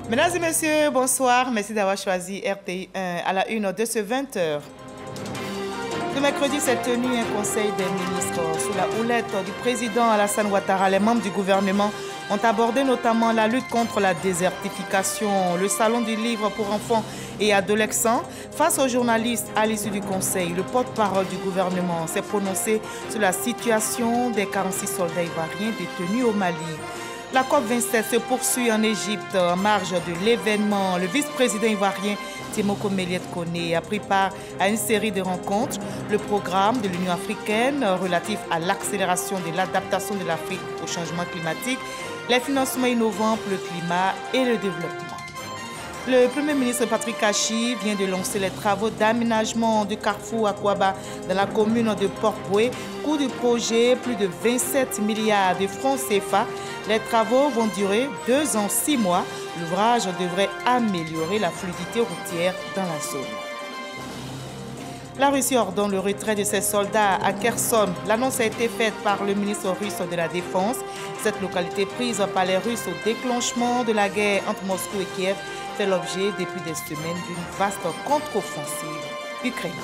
Mesdames et messieurs, bonsoir. Merci d'avoir choisi RTI 1 à la une de ce 20h. Ce mercredi s'est tenu un conseil des ministres. Sous la houlette du président Alassane Ouattara, les membres du gouvernement ont abordé notamment la lutte contre la désertification, le salon du livre pour enfants et adolescents. Face aux journalistes à l'issue du conseil, le porte-parole du gouvernement s'est prononcé sur la situation des 46 soldats ivoiriens détenus au Mali. La COP27 se poursuit en Égypte en marge de l'événement. Le vice-président ivoirien Timoko Méliette Koné a pris part à une série de rencontres. Le programme de l'Union africaine relatif à l'accélération de l'adaptation de l'Afrique au changement climatique, les financements innovants pour le climat et le développement. Le Premier ministre Patrick Achi vient de lancer les travaux d'aménagement du carrefour Akwaba dans la commune de Port-Boué. Coût du projet, plus de 27 milliards de francs CFA. Les travaux vont durer 2 ans, 6 mois. L'ouvrage devrait améliorer la fluidité routière dans la zone. La Russie ordonne le retrait de ses soldats à Kherson. L'annonce a été faite par le ministre russe de la Défense. Cette localité prise par les Russes au déclenchement de la guerre entre Moscou et Kiev fait l'objet depuis des semaines d'une vaste contre-offensive ukrainienne.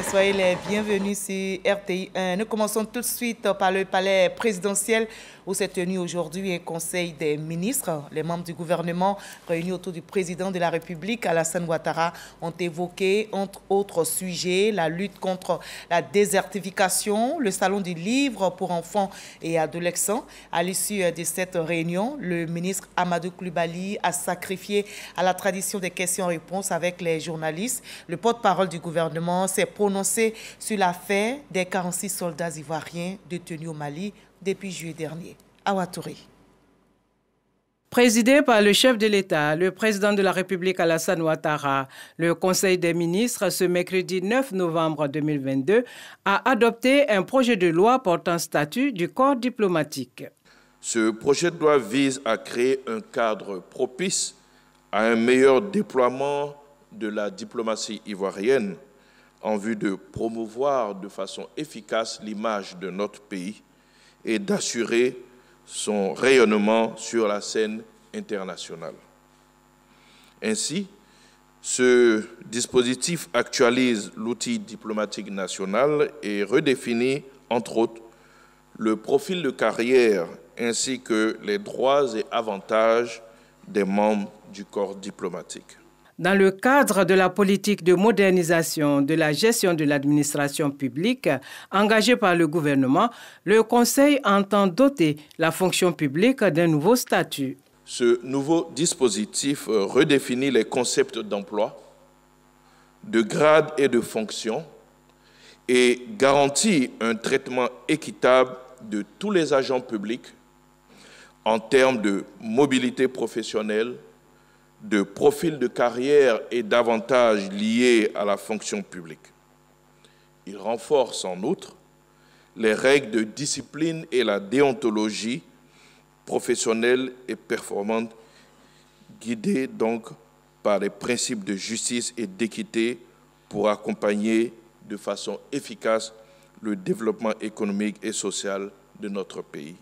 Soyez les bienvenus sur RTI 1. Nous commençons tout de suite par le palais présidentiel où s'est tenu aujourd'hui un conseil des ministres. Les membres du gouvernement réunis autour du président de la République, Alassane Ouattara, ont évoqué, entre autres sujets, la lutte contre la désertification, le salon du livre pour enfants et adolescents. À l'issue de cette réunion, le ministre Amadou Coulibaly a sacrifié à la tradition des questions-réponses avec les journalistes. Le porte-parole du gouvernement s'est prononcé sur l'affaire des 46 soldats ivoiriens détenus au Mali depuis juillet dernier. Awa Touré. Présidé par le chef de l'État, le président de la République Alassane Ouattara, le Conseil des ministres, ce mercredi 9 novembre 2022, a adopté un projet de loi portant statut du corps diplomatique. Ce projet de loi vise à créer un cadre propice à un meilleur déploiement de la diplomatie ivoirienne en vue de promouvoir de façon efficace l'image de notre pays et d'assurer son rayonnement sur la scène internationale. Ainsi, ce dispositif actualise l'outil diplomatique national et redéfinit, entre autres, le profil de carrière ainsi que les droits et avantages des membres du corps diplomatique. Dans le cadre de la politique de modernisation de la gestion de l'administration publique engagée par le gouvernement, le Conseil entend doter la fonction publique d'un nouveau statut. Ce nouveau dispositif redéfinit les concepts d'emploi, de grade et de fonction et garantit un traitement équitable de tous les agents publics en termes de mobilité professionnelle, de profil de carrière et d'avantages liés à la fonction publique. Il renforce en outre les règles de discipline et la déontologie professionnelle et performante, guidées donc par les principes de justice et d'équité pour accompagner de façon efficace le développement économique et social de notre pays.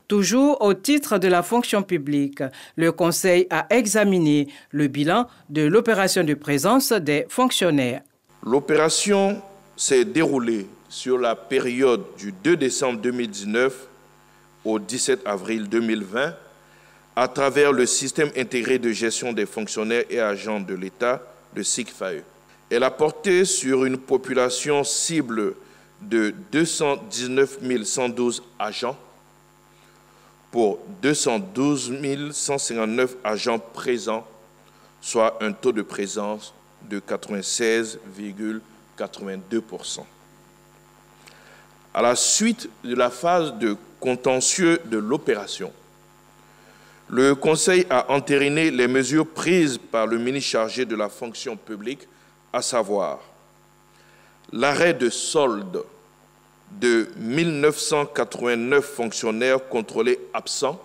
Toujours au titre de la fonction publique, le Conseil a examiné le bilan de l'opération de présence des fonctionnaires. L'opération s'est déroulée sur la période du 2 décembre 2019 au 17 avril 2020 à travers le système intégré de gestion des fonctionnaires et agents de l'État, le SICFAE. Elle a porté sur une population cible de 219 112 agents pour 212 159 agents présents, soit un taux de présence de 96,82%. À la suite de la phase de contentieux de l'opération, le Conseil a entériné les mesures prises par le ministre chargé de la fonction publique, à savoir l'arrêt de solde de 1989 fonctionnaires contrôlés absents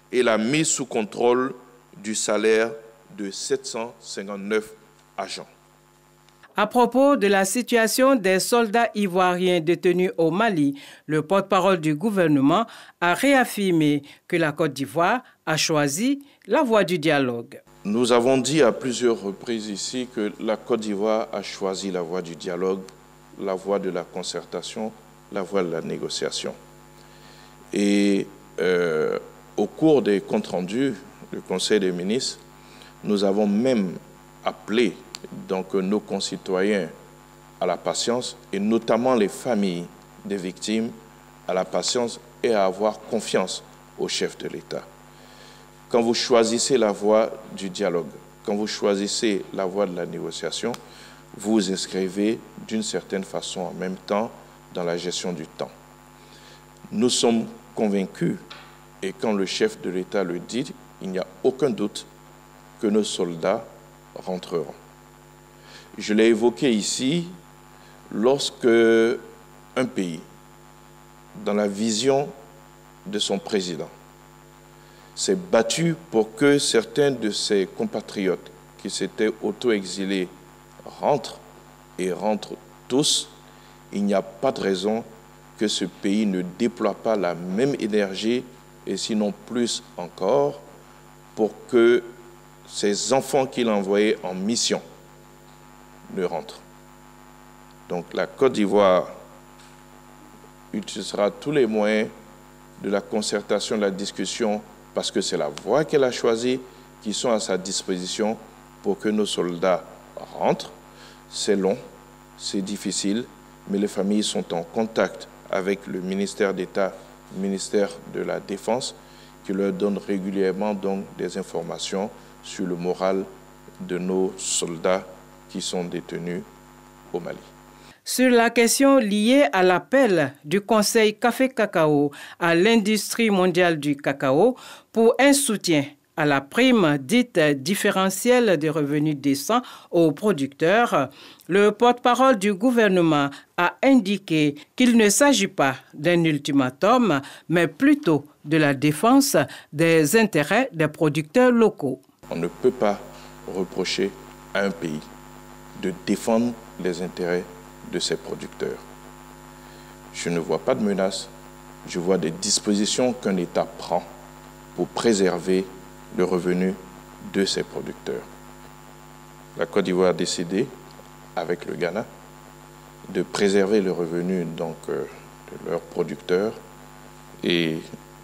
et la mise sous contrôle du salaire de 759 agents. À propos de la situation des soldats ivoiriens détenus au Mali, le porte-parole du gouvernement a réaffirmé que la Côte d'Ivoire a choisi la voie du dialogue. Nous avons dit à plusieurs reprises ici que la Côte d'Ivoire a choisi la voie du dialogue, la voie de la concertation, la voie de la négociation. Et au cours des comptes rendus du Conseil des ministres, nous avons même appelé donc nos concitoyens à la patience, et notamment les familles des victimes à la patience et à avoir confiance au chef de l'État. Quand vous choisissez la voie du dialogue, quand vous choisissez la voie de la négociation, vous vous inscrivez d'une certaine façon en même temps dans la gestion du temps. Nous sommes convaincus, et quand le chef de l'État le dit, il n'y a aucun doute que nos soldats rentreront. Je l'ai évoqué ici, lorsque un pays, dans la vision de son président, s'est battu pour que certains de ses compatriotes qui s'étaient auto-exilés rentrent, et rentrent tous, il n'y a pas de raison que ce pays ne déploie pas la même énergie, et sinon plus encore, pour que ces enfants qu'il a envoyés en mission ne rentrent. Donc la Côte d'Ivoire utilisera tous les moyens de la concertation, de la discussion, parce que c'est la voie qu'elle a choisie, qui sont à sa disposition pour que nos soldats rentrent. C'est long, c'est difficile, mais les familles sont en contact avec le ministère d'État, le ministère de la Défense, qui leur donne régulièrement donc des informations sur le moral de nos soldats qui sont détenus au Mali. Sur la question liée à l'appel du Conseil Café-Cacao à l'industrie mondiale du cacao pour un soutien à la prime dite différentielle des revenus décents aux producteurs, le porte-parole du gouvernement a indiqué qu'il ne s'agit pas d'un ultimatum, mais plutôt de la défense des intérêts des producteurs locaux. On ne peut pas reprocher à un pays de défendre les intérêts de ses producteurs. Je ne vois pas de menace, je vois des dispositions qu'un État prend pour préserver le revenu de ses producteurs. La Côte d'Ivoire a décidé, avec le Ghana, de préserver le revenu donc, de leurs producteurs, et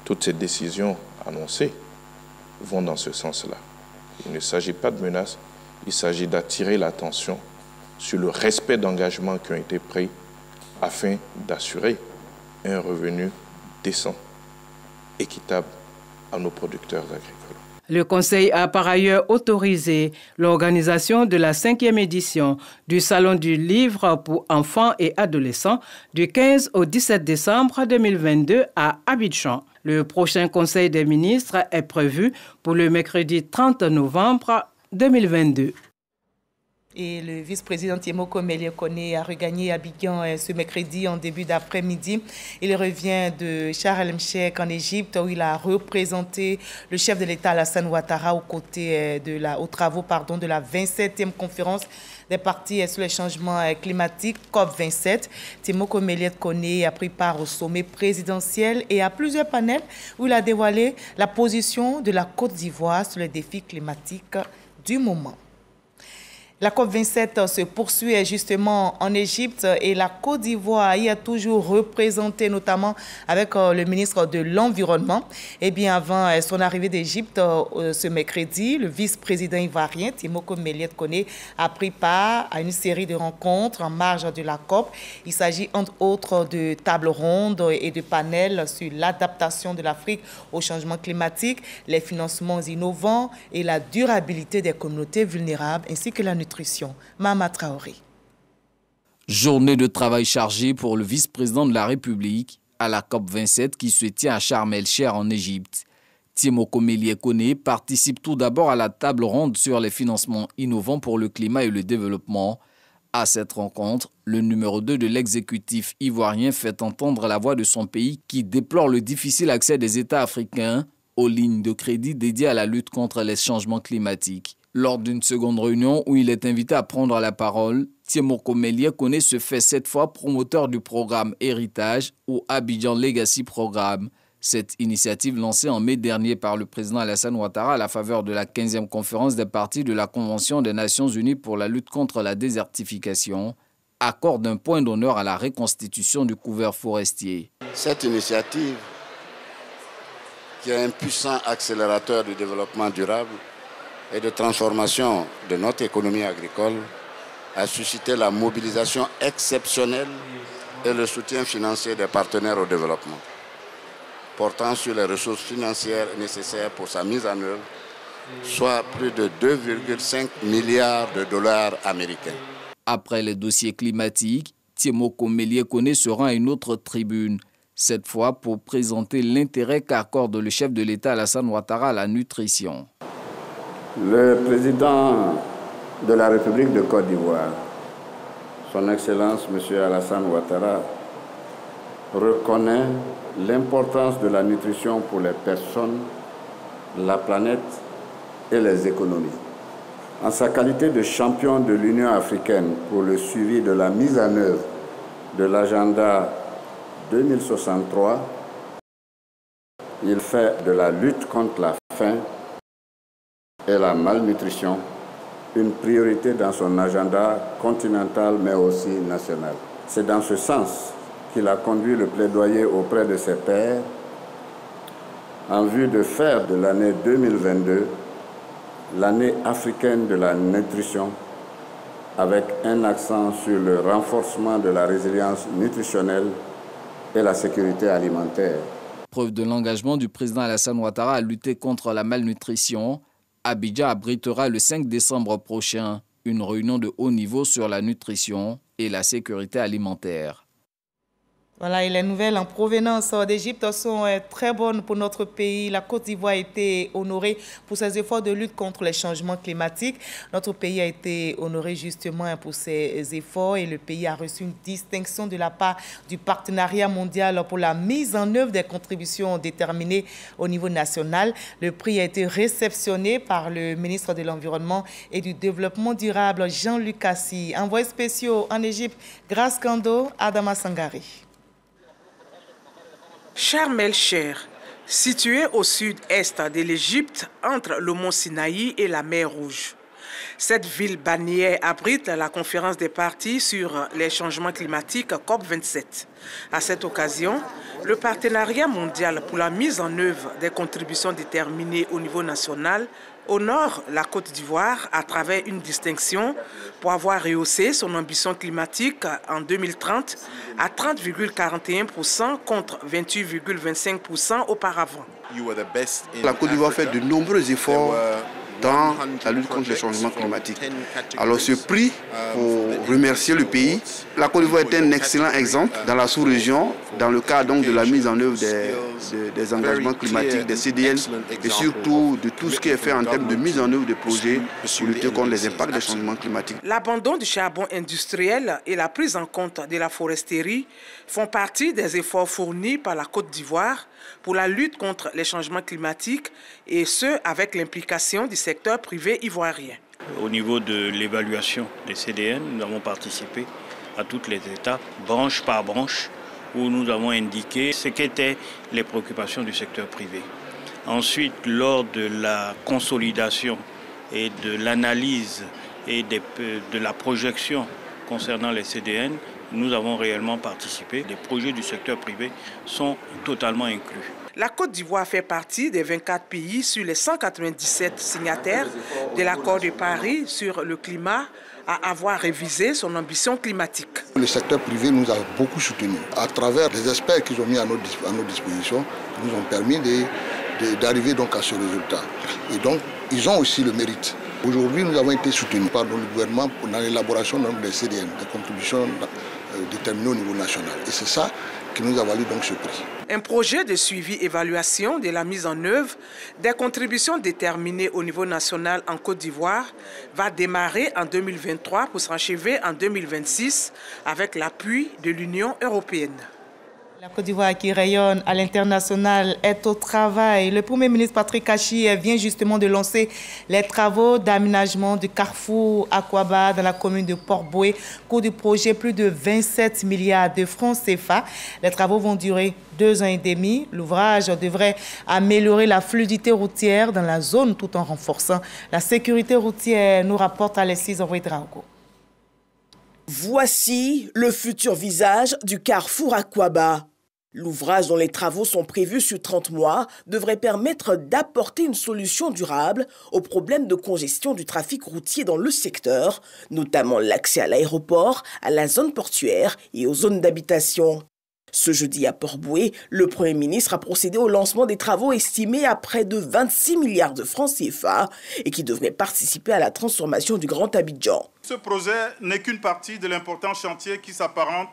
toutes ces décisions annoncées vont dans ce sens-là. Il ne s'agit pas de menace, il s'agit d'attirer l'attention sur le respect d'engagements qui ont été pris afin d'assurer un revenu décent, équitable à nos producteurs agricoles. Le Conseil a par ailleurs autorisé l'organisation de la 5e édition du Salon du Livre pour enfants et adolescents du 15 au 17 décembre 2022 à Abidjan. Le prochain Conseil des ministres est prévu pour le mercredi 30 novembre 2022. Et le vice-président Tiemoko Melie-Kone a regagné Abidjan ce mercredi en début d'après-midi. Il revient de Sharm el-Sheikh en Égypte où il a représenté le chef de l'État Alassane Ouattara aux travaux de la 27e conférence des partis sur les changements climatiques COP27. Tiemoko Melie-Kone a pris part au sommet présidentiel et à plusieurs panels où il a dévoilé la position de la Côte d'Ivoire sur les défis climatiques du moment. La COP27 se poursuit justement en Égypte et la Côte d'Ivoire y a toujours représenté, notamment avec le ministre de l'Environnement. Et bien avant son arrivée d'Égypte ce mercredi, le vice-président ivoirien Tiemoko Melie-Kone a pris part à une série de rencontres en marge de la COP. Il s'agit entre autres de tables rondes et de panels sur l'adaptation de l'Afrique au changement climatique, les financements innovants et la durabilité des communautés vulnérables ainsi que la nutrition. Mama Traoré. Journée de travail chargée pour le vice-président de la République à la COP27 qui se tient à Sharm el-Sheikh en Égypte. Tiemoko Melie-Kone participe tout d'abord à la table ronde sur les financements innovants pour le climat et le développement. À cette rencontre, le numéro 2 de l'exécutif ivoirien fait entendre la voix de son pays qui déplore le difficile accès des États africains aux lignes de crédit dédiées à la lutte contre les changements climatiques. Lors d'une seconde réunion où il est invité à prendre la parole, Tiemoko Melie-Kone se fait cette fois promoteur du programme Héritage ou Abidjan Legacy Programme. Cette initiative lancée en mai dernier par le président Alassane Ouattara à la faveur de la 15e conférence des parties de la Convention des Nations Unies pour la lutte contre la désertification accorde un point d'honneur à la reconstitution du couvert forestier. Cette initiative, qui est un puissant accélérateur du développement durable et de transformation de notre économie agricole, a suscité la mobilisation exceptionnelle et le soutien financier des partenaires au développement, portant sur les ressources financières nécessaires pour sa mise en œuvre, soit plus de 2,5 milliards de dollars américains. Après les dossiers climatiques, Tiemoko Melie-Kone se rend à une autre tribune, cette fois pour présenter l'intérêt qu'accorde le chef de l'État Alassane Ouattara à la nutrition. Le président de la République de Côte d'Ivoire, son Excellence M. Alassane Ouattara, reconnaît l'importance de la nutrition pour les personnes, la planète et les économies. En sa qualité de champion de l'Union africaine pour le suivi de la mise en œuvre de l'agenda 2063, il fait de la lutte contre la faim et la malnutrition une priorité dans son agenda continental mais aussi national. C'est dans ce sens qu'il a conduit le plaidoyer auprès de ses pairs en vue de faire de l'année 2022 l'année africaine de la nutrition avec un accent sur le renforcement de la résilience nutritionnelle et la sécurité alimentaire. Preuve de l'engagement du président Alassane Ouattara à lutter contre la malnutrition, Abidjan abritera le 5 décembre prochain une réunion de haut niveau sur la nutrition et la sécurité alimentaire. Voilà, et les nouvelles en provenance d'Égypte sont très bonnes pour notre pays. La Côte d'Ivoire a été honorée pour ses efforts de lutte contre les changements climatiques. Notre pays a été honoré justement pour ses efforts et le pays a reçu une distinction de la part du Partenariat mondial pour la mise en œuvre des contributions déterminées au niveau national. Le prix a été réceptionné par le ministre de l'Environnement et du Développement durable, Jean-Luc Assi. Envoyé spéciaux en Égypte, Grace Kando, Adama Sangari. Sharm el-Sheikh, situé au sud-est de l'Égypte, entre le mont Sinaï et la mer Rouge. Cette ville balnéaire abrite la conférence des parties sur les changements climatiques COP27. À cette occasion, le Partenariat mondial pour la mise en œuvre des contributions déterminées au niveau national honore la Côte d'Ivoire à travers une distinction pour avoir rehaussé son ambition climatique en 2030 à 30,41% contre 28,25% auparavant. La Côte d'Ivoire fait de nombreux efforts dans la lutte contre les changements climatiques. Alors ce prix, pour remercier le pays, la Côte d'Ivoire est un excellent exemple dans la sous-région, dans le cadre donc de la mise en œuvre des engagements climatiques, des CDN, et surtout de tout ce qui est fait en termes de mise en œuvre des projets pour lutter contre les impacts des changements climatiques. L'abandon du charbon industriel et la prise en compte de la foresterie font partie des efforts fournis par la Côte d'Ivoire pour la lutte contre les changements climatiques et ce, avec l'implication du secteur privé ivoirien. Au niveau de l'évaluation des CDN, nous avons participé à toutes les étapes, branche par branche, où nous avons indiqué ce qu'étaient les préoccupations du secteur privé. Ensuite, lors de la consolidation et de l'analyse et de la projection concernant les CDN, nous avons réellement participé. Les projets du secteur privé sont totalement inclus. La Côte d'Ivoire fait partie des 24 pays sur les 197 signataires de l'accord de Paris sur le climat à avoir révisé son ambition climatique. Le secteur privé nous a beaucoup soutenus. À travers les experts qu'ils ont mis à nos dispositions, qui nous ont permis d'arriver donc à ce résultat. Et donc, ils ont aussi le mérite. Aujourd'hui, nous avons été soutenus par le gouvernement dans l'élaboration des CDN, des contributions déterminées au niveau national. Et c'est ça qui nous a valu donc ce prix. Un projet de suivi-évaluation de la mise en œuvre des contributions déterminées au niveau national en Côte d'Ivoire va démarrer en 2023 pour s'achever en 2026 avec l'appui de l'Union européenne. La Côte d'Ivoire qui rayonne à l'international est au travail. Le Premier ministre Patrick Achi vient justement de lancer les travaux d'aménagement du carrefour Akwaba dans la commune de Port-Boué. Coût du projet, plus de 27 milliards de francs CFA. Les travaux vont durer 2 ans et demi. L'ouvrage devrait améliorer la fluidité routière dans la zone tout en renforçant la sécurité routière, nous rapporte Alexis Ouedraogo. Voici le futur visage du carrefour Akwaba. L'ouvrage dont les travaux sont prévus sur 30 mois devrait permettre d'apporter une solution durable aux problèmes de congestion du trafic routier dans le secteur, notamment l'accès à l'aéroport, à la zone portuaire et aux zones d'habitation. Ce jeudi à Port-Boué, le Premier ministre a procédé au lancement des travaux estimés à près de 26 milliards de francs CFA et qui devraient participer à la transformation du Grand Abidjan. Ce projet n'est qu'une partie de l'important chantier qui s'apparente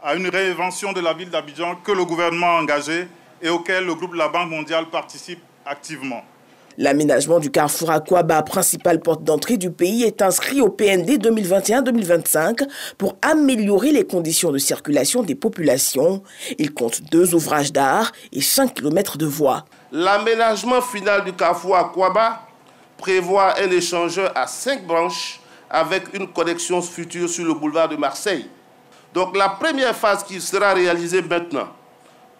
à une réinvention de la ville d'Abidjan que le gouvernement a engagé et auquel le groupe de la Banque mondiale participe activement. L'aménagement du carrefour Akwaba, principale porte d'entrée du pays, est inscrit au PND 2021-2025 pour améliorer les conditions de circulation des populations. Il compte 2 ouvrages d'art et 5 km de voies. L'aménagement final du carrefour Akwaba prévoit un échangeur à 5 branches avec une connexion future sur le boulevard de Marseille. Donc la première phase qui sera réalisée maintenant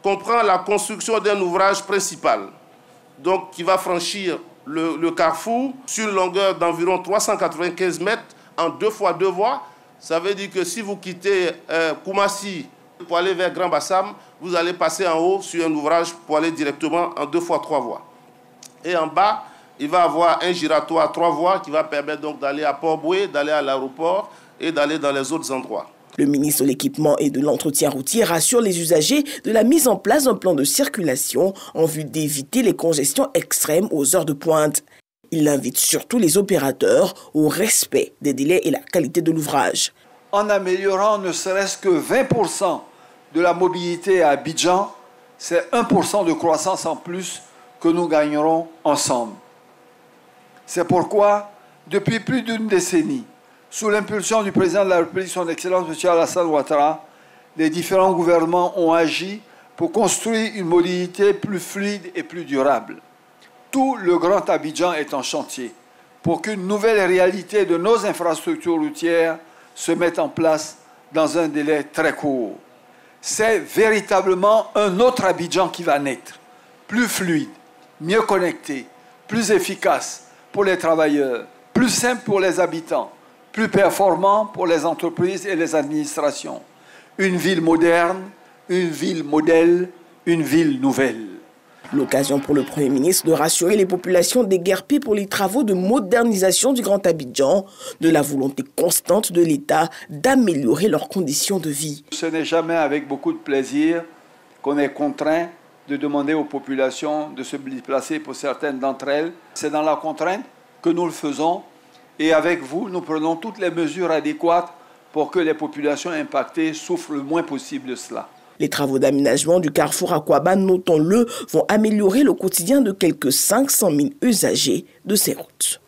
comprend la construction d'un ouvrage principal, donc qui va franchir le carrefour sur une longueur d'environ 395 mètres en 2 fois 2 voies. Ça veut dire que si vous quittez Koumassi pour aller vers Grand Bassam, vous allez passer en haut sur un ouvrage pour aller directement en 2 fois 3 voies. Et en bas, il va y avoir un giratoire à 3 voies qui va permettre donc d'aller à Port-Boué, d'aller à l'aéroport et d'aller dans les autres endroits. Le ministre de l'Équipement et de l'Entretien routier rassure les usagers de la mise en place d'un plan de circulation en vue d'éviter les congestions extrêmes aux heures de pointe. Il invite surtout les opérateurs au respect des délais et la qualité de l'ouvrage. En améliorant ne serait-ce que 20% de la mobilité à Abidjan, c'est 1% de croissance en plus que nous gagnerons ensemble. C'est pourquoi, depuis plus d'une décennie, sous l'impulsion du président de la République, son Excellence M. Alassane Ouattara, les différents gouvernements ont agi pour construire une mobilité plus fluide et plus durable. Tout le Grand Abidjan est en chantier pour qu'une nouvelle réalité de nos infrastructures routières se mette en place dans un délai très court. C'est véritablement un autre Abidjan qui va naître, plus fluide, mieux connecté, plus efficace pour les travailleurs, plus simple pour les habitants, plus performant pour les entreprises et les administrations. Une ville moderne, une ville modèle, une ville nouvelle. L'occasion pour le Premier ministre de rassurer les populations déguerpies pour les travaux de modernisation du Grand Abidjan, de la volonté constante de l'État d'améliorer leurs conditions de vie. Ce n'est jamais avec beaucoup de plaisir qu'on est contraint de demander aux populations de se déplacer pour certaines d'entre elles. C'est dans la contrainte que nous le faisons. Et avec vous, nous prenons toutes les mesures adéquates pour que les populations impactées souffrent le moins possible de cela. Les travaux d'aménagement du carrefour Akwaba, notons-le, vont améliorer le quotidien de quelques 500 000 usagers de ces routes.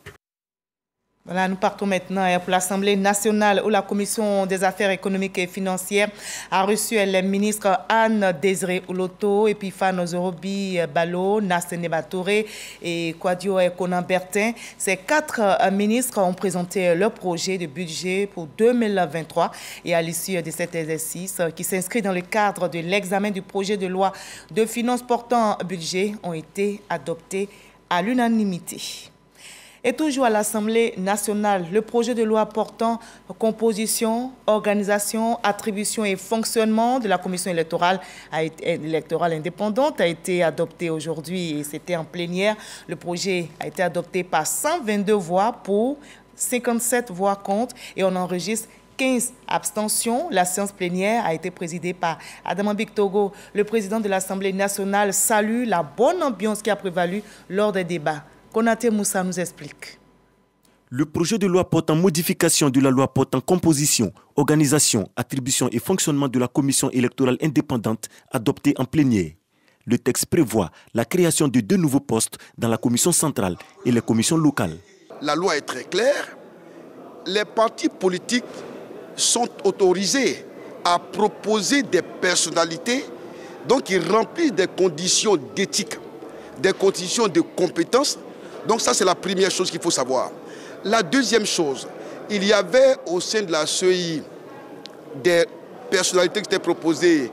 Voilà, nous partons maintenant pour l'Assemblée nationale où la Commission des affaires économiques et financières a reçu les ministres Anne Désiré Oloto, Epiphane Zorobi Balo, Nassene Batoré et Kwadio Konan Bertin. Ces 4 ministres ont présenté leur projet de budget pour 2023 et à l'issue de cet exercice qui s'inscrit dans le cadre de l'examen du projet de loi de finances portant budget ont été adoptés à l'unanimité. Et toujours à l'Assemblée nationale, le projet de loi portant composition, organisation, attribution et fonctionnement de la commission électorale indépendante a été adopté aujourd'hui et c'était en plénière. Le projet a été adopté par 122 voix pour, 57 voix contre et on enregistre 15 abstentions. La séance plénière a été présidée par Adama Bictogo. Le président de l'Assemblée nationale salue la bonne ambiance qui a prévalu lors des débats. Konaté Moussa nous explique. Le projet de loi portant modification de la loi portant composition, organisation, attribution et fonctionnement de la commission électorale indépendante adopté en plénière. Le texte prévoit la création de 2 nouveaux postes dans la commission centrale et les commissions locales. La loi est très claire. Les partis politiques sont autorisés à proposer des personnalités donc qui remplissent des conditions d'éthique, des conditions de compétence. Donc ça, c'est la première chose qu'il faut savoir. La deuxième chose, il y avait au sein de la CEI des personnalités qui étaient proposées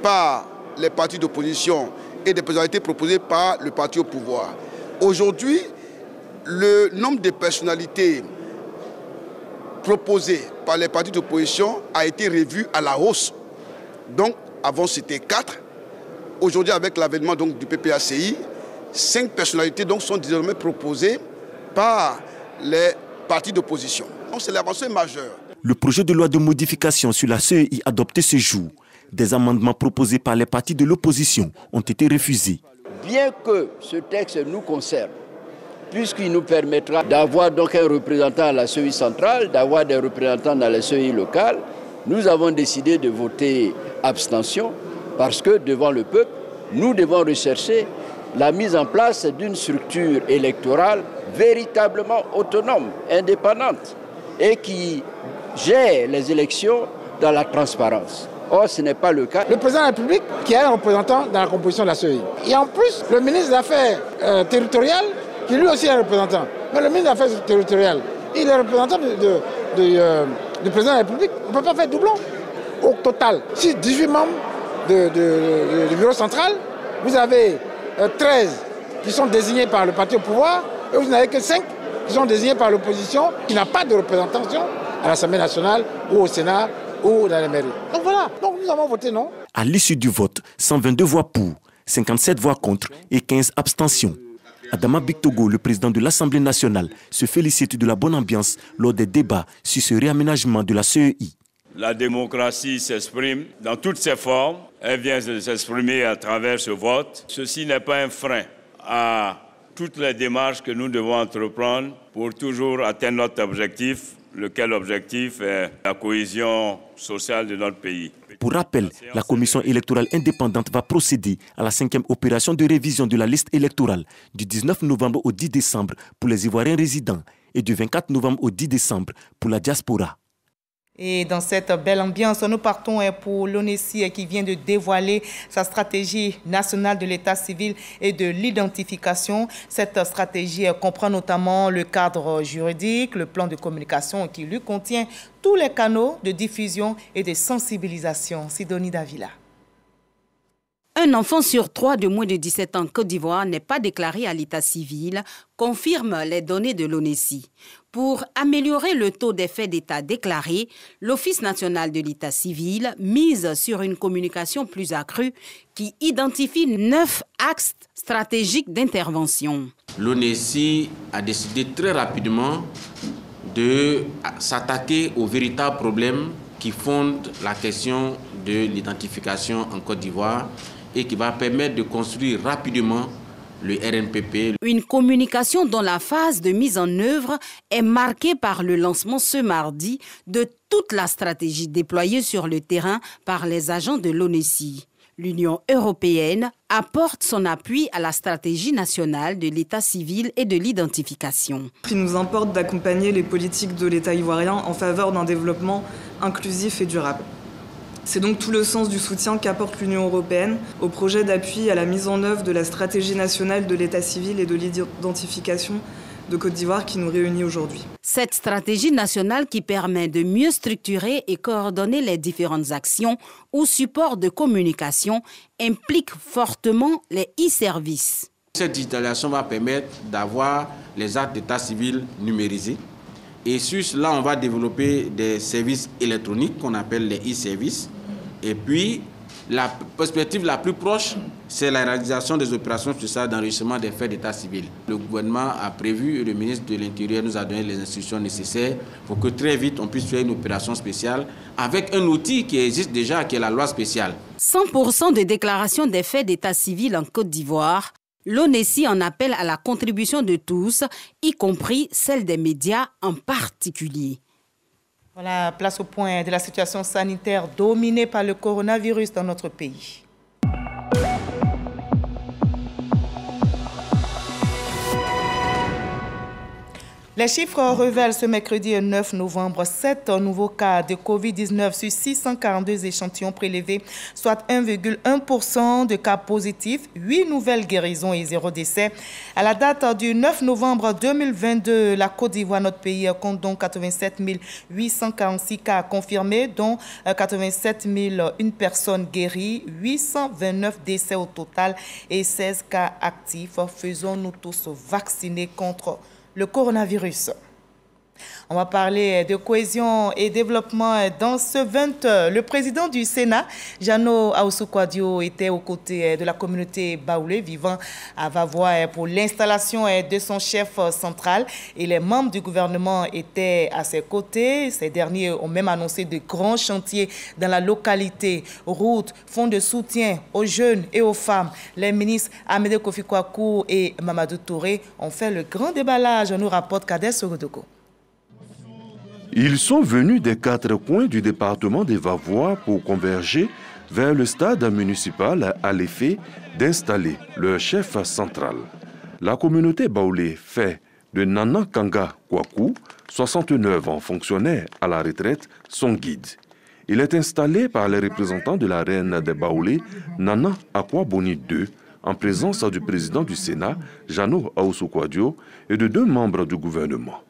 par les partis d'opposition et des personnalités proposées par le parti au pouvoir. Aujourd'hui, le nombre de personnalités proposées par les partis d'opposition a été revu à la hausse. Donc, avant c'était 4. Aujourd'hui, avec l'avènement du PPACI, 5 personnalités donc, sont désormais proposées par les partis d'opposition. Donc, c'est l'avancée majeure. Le projet de loi de modification sur la CEI adopté ce jour, des amendements proposés par les partis de l'opposition ont été refusés. Bien que ce texte nous concerne, puisqu'il nous permettra d'avoir donc un représentant à la CEI centrale, d'avoir des représentants dans la CEI locale, nous avons décidé de voter abstention parce que devant le peuple, nous devons rechercher la mise en place d'une structure électorale véritablement autonome, indépendante et qui gère les élections dans la transparence. Or, ce n'est pas le cas. Le président de la République qui est un représentant dans la composition de la CEI. Et en plus, le ministre des Affaires territoriales qui lui aussi est un représentant. Mais le ministre des Affaires territoriales, il est représentant du président de la République. On ne peut pas faire doublon. Au total, si 18 membres du bureau central, vous avez 13 qui sont désignés par le parti au pouvoir et vous n'avez que 5 qui sont désignés par l'opposition qui n'a pas de représentation à l'Assemblée nationale ou au Sénat ou dans les mairies. Donc voilà, donc nous avons voté non. À l'issue du vote, 122 voix pour, 57 voix contre et 15 abstentions. Adama Bictogo, le président de l'Assemblée nationale, se félicite de la bonne ambiance lors des débats sur ce réaménagement de la CEI. La démocratie s'exprime dans toutes ses formes. Elle vient de s'exprimer à travers ce vote. Ceci n'est pas un frein à toutes les démarches que nous devons entreprendre pour toujours atteindre notre objectif, lequel objectif est la cohésion sociale de notre pays. Pour rappel, la commission électorale indépendante va procéder à la 5e opération de révision de la liste électorale du 19 novembre au 10 décembre pour les Ivoiriens résidents et du 24 novembre au 10 décembre pour la diaspora. Et dans cette belle ambiance, nous partons pour l'ONESI qui vient de dévoiler sa stratégie nationale de l'état civil et de l'identification. Cette stratégie comprend notamment le cadre juridique, le plan de communication qui lui contient tous les canaux de diffusion et de sensibilisation. Sidonie Davila. Un enfant sur 3 de moins de 17 ans en Côte d'Ivoire n'est pas déclaré à l'état civil, confirment les données de l'ONESI. Pour améliorer le taux des faits d'état déclarés, l'Office national de l'état civil mise sur une communication plus accrue qui identifie 9 axes stratégiques d'intervention. L'ONESI a décidé très rapidement de s'attaquer aux véritables problèmes qui fondent la question de l'identification en Côte d'Ivoire et qui va permettre de construire rapidement le RNPP. Une communication dont la phase de mise en œuvre est marquée par le lancement ce mardi de toute la stratégie déployée sur le terrain par les agents de l'ONESI. L'Union européenne apporte son appui à la stratégie nationale de l'état civil et de l'identification. Il nous importe d'accompagner les politiques de l'État ivoirien en faveur d'un développement inclusif et durable. C'est donc tout le sens du soutien qu'apporte l'Union européenne au projet d'appui à la mise en œuvre de la stratégie nationale de l'état civil et de l'identification de Côte d'Ivoire qui nous réunit aujourd'hui. Cette stratégie nationale qui permet de mieux structurer et coordonner les différentes actions ou supports de communication implique fortement les e-services. Cette digitalisation va permettre d'avoir les actes d'état civil numérisés. Et sur cela, on va développer des services électroniques qu'on appelle les e-services. Et puis, la perspective la plus proche, c'est la réalisation des opérations spéciales d'enregistrement des faits d'état civil. Le gouvernement a prévu, et le ministre de l'Intérieur nous a donné les instructions nécessaires pour que très vite on puisse faire une opération spéciale avec un outil qui existe déjà, qui est la loi spéciale. 100% de déclaration des faits d'état civil en Côte d'Ivoire. L'ONESI en appelle à la contribution de tous, y compris celle des médias en particulier. Voilà, place au point de la situation sanitaire dominée par le coronavirus dans notre pays. Les chiffres révèlent ce mercredi 9 novembre 7 nouveaux cas de Covid-19 sur 642 échantillons prélevés, soit 1,1% de cas positifs, 8 nouvelles guérisons et 0 décès. À la date du 9 novembre 2022, la Côte d'Ivoire, notre pays, compte donc 87 846 cas confirmés, dont 87 001 personnes guéries, 829 décès au total et 16 cas actifs. Faisons-nous tous vacciner contre le coronavirus. On va parler de cohésion et développement dans ce 20h. Le président du Sénat, Jano Aoussou-Kouadio, était aux côtés de la communauté baoulé vivant à Vavois pour l'installation de son chef central. Et les membres du gouvernement étaient à ses côtés. Ces derniers ont même annoncé de grands chantiers dans la localité. Routes, fonds de soutien aux jeunes et aux femmes. Les ministres Amédée Kofi Kouakou et Mamadou Touré ont fait le grand déballage, nous rapporte Kader Sogodoko. Ils sont venus des 4 coins du département des Vavois pour converger vers le stade municipal à l'effet d'installer leur chef central. La communauté baoulé fait de Nana Kanga Kouakou, 69 ans fonctionnaire à la retraite, son guide. Il est installé par les représentants de la reine des Baoulé, Nana Akwa Boni II, en présence du président du Sénat, Jano Aoussou-Kouadio, et de 2 membres du gouvernement.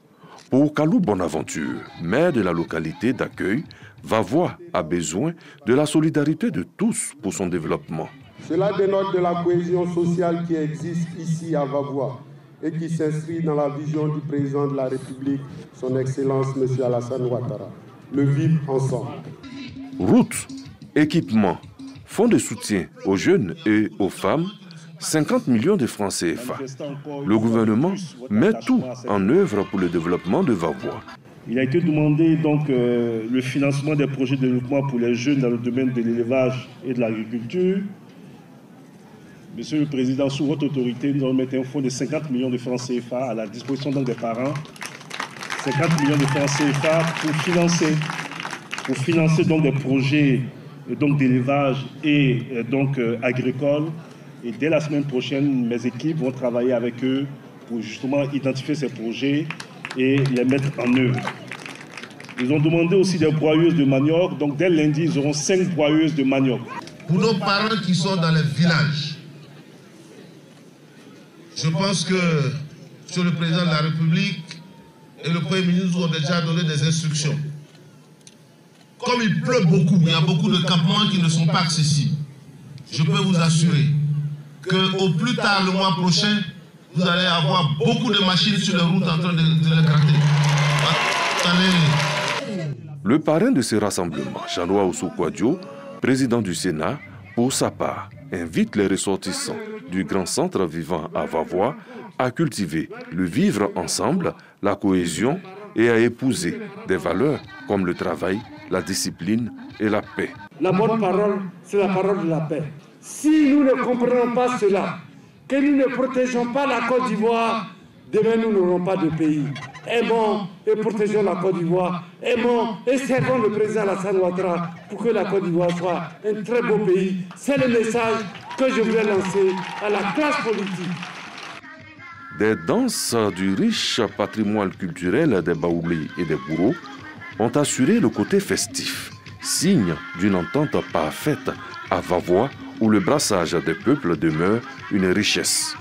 Pour Kalou Bonaventure, maire de la localité d'accueil, Vavois a besoin de la solidarité de tous pour son développement. Cela dénote de la cohésion sociale qui existe ici à Vavois et qui s'inscrit dans la vision du président de la République, son Excellence M. Alassane Ouattara. Le vivre ensemble. Routes, équipements, fonds de soutien aux jeunes et aux femmes, 50 millions de francs CFA. Le gouvernement met tout en œuvre pour le développement de Vavois. Il a été demandé donc le financement des projets de développement pour les jeunes dans le domaine de l'élevage et de l'agriculture. Monsieur le Président, sous votre autorité, nous allons mettre un fonds de 50 millions de francs CFA à la disposition donc des parents. 50 millions de francs CFA pour financer donc des projets donc d'élevage et donc agricoles. Et dès la semaine prochaine, mes équipes vont travailler avec eux pour justement identifier ces projets et les mettre en œuvre. Ils ont demandé aussi des broyeuses de manioc. Donc dès lundi, ils auront 5 broyeuses de manioc. Pour nos parents qui sont dans les villages, je pense que Monsieur le Président de la République et le Premier ministre ont déjà donné des instructions. Comme il pleut beaucoup, il y a beaucoup de campements qui ne sont pas accessibles. Je peux vous assurer qu'au plus tard le mois prochain, vous allez avoir beaucoup de machines sur les routes en train de les gratter. Le parrain de ce rassemblement, Jano Aoussou-Kouadio, président du Sénat, pour sa part, invite les ressortissants du grand centre vivant à Vavois à cultiver le vivre ensemble, la cohésion et à épouser des valeurs comme le travail, la discipline et la paix. La bonne parole, c'est la parole de la paix. Si nous ne comprenons pas cela, que nous ne protégeons pas la Côte d'Ivoire, demain nous n'aurons pas de pays. Aimons et protégeons la Côte d'Ivoire. Aimons et servons le président Alassane Ouattara pour que la Côte d'Ivoire soit un très beau pays. C'est le message que je voulais lancer à la classe politique. Des danses du riche patrimoine culturel des Baoulés et des Gourous ont assuré le côté festif, signe d'une entente parfaite à Vavois où le brassage des peuples demeure une richesse.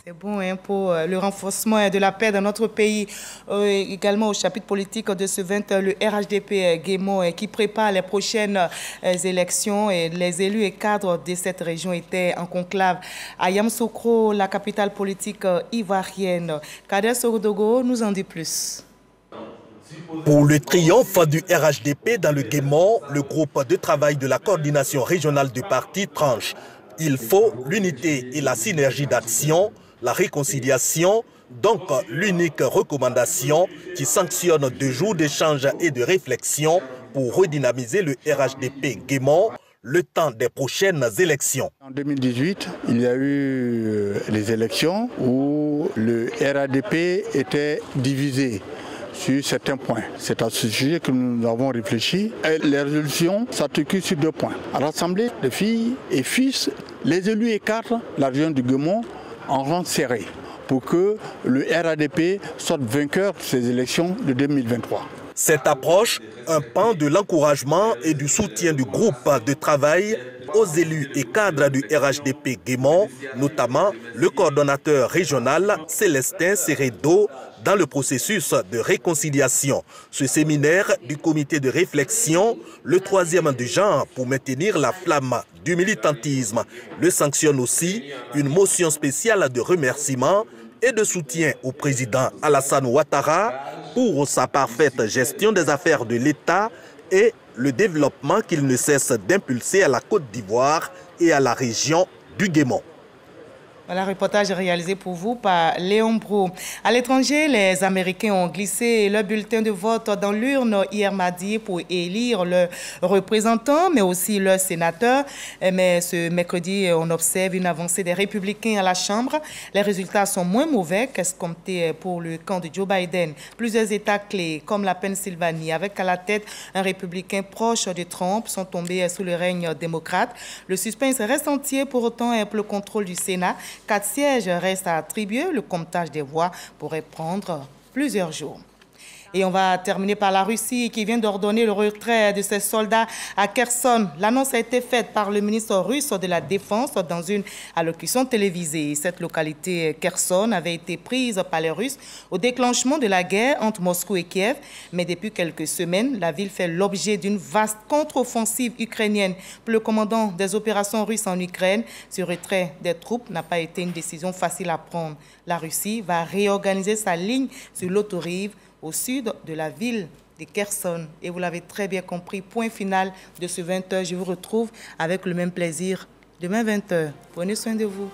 C'est bon pour le renforcement de la paix dans notre pays. Également au chapitre politique de ce 20, le RHDP Guémon qui prépare les prochaines élections. Et les élus et cadres de cette région étaient en conclave à Yamoussoukro, la capitale politique ivoirienne. Kader Sogodogo nous en dit plus. Pour le triomphe du RHDP dans le Guémon, le groupe de travail de la coordination régionale du parti tranche. Il faut l'unité et la synergie d'action, la réconciliation, donc l'unique recommandation qui sanctionne 2 jours d'échange et de réflexion pour redynamiser le RHDP Guémon le temps des prochaines élections. En 2018, il y a eu les élections où le RHDP était divisé sur certains points. C'est à ce sujet que nous avons réfléchi. Et les résolutions s'articulent sur 2 points. Rassembler les filles et fils, les élus et cadres, la région du Guémon en rang serré pour que le RADP sorte vainqueur de ces élections de 2023. Cette approche, un pan de l'encouragement et du soutien du groupe de travail aux élus et cadres du RHDP Guémont, notamment le coordonnateur régional Célestin Seredo, dans le processus de réconciliation. Ce séminaire du comité de réflexion, le 3e du genre pour maintenir la flamme du militantisme, le sanctionne aussi une motion spéciale de remerciement et de soutien au président Alassane Ouattara pour sa parfaite gestion des affaires de l'État et le développement qu'il ne cesse d'impulser à la Côte d'Ivoire et à la région du Guémont. Voilà, reportage réalisé pour vous par Léon Brou. À l'étranger, les Américains ont glissé leur bulletin de vote dans l'urne hier mardi pour élire leurs représentants, mais aussi leurs sénateurs. Mais ce mercredi, on observe une avancée des républicains à la Chambre. Les résultats sont moins mauvais qu'escomptés pour le camp de Joe Biden. Plusieurs États clés, comme la Pennsylvanie, avec à la tête un républicain proche de Trump, sont tombés sous le règne démocrate. Le suspense reste entier pour autant pour le contrôle du Sénat. 4 sièges restent à attribuer. Le comptage des voix pourrait prendre plusieurs jours. Et on va terminer par la Russie qui vient d'ordonner le retrait de ses soldats à Kherson. L'annonce a été faite par le ministre russe de la Défense dans une allocution télévisée. Cette localité Kherson avait été prise par les Russes au déclenchement de la guerre entre Moscou et Kiev. Mais depuis quelques semaines, la ville fait l'objet d'une vaste contre-offensive ukrainienne. Pour le commandant des opérations russes en Ukraine, ce retrait des troupes n'a pas été une décision facile à prendre. La Russie va réorganiser sa ligne sur l'autoroute au sud de la ville de Kherson. Et vous l'avez très bien compris, point final de ce 20h. Je vous retrouve avec le même plaisir demain 20h. Prenez soin de vous.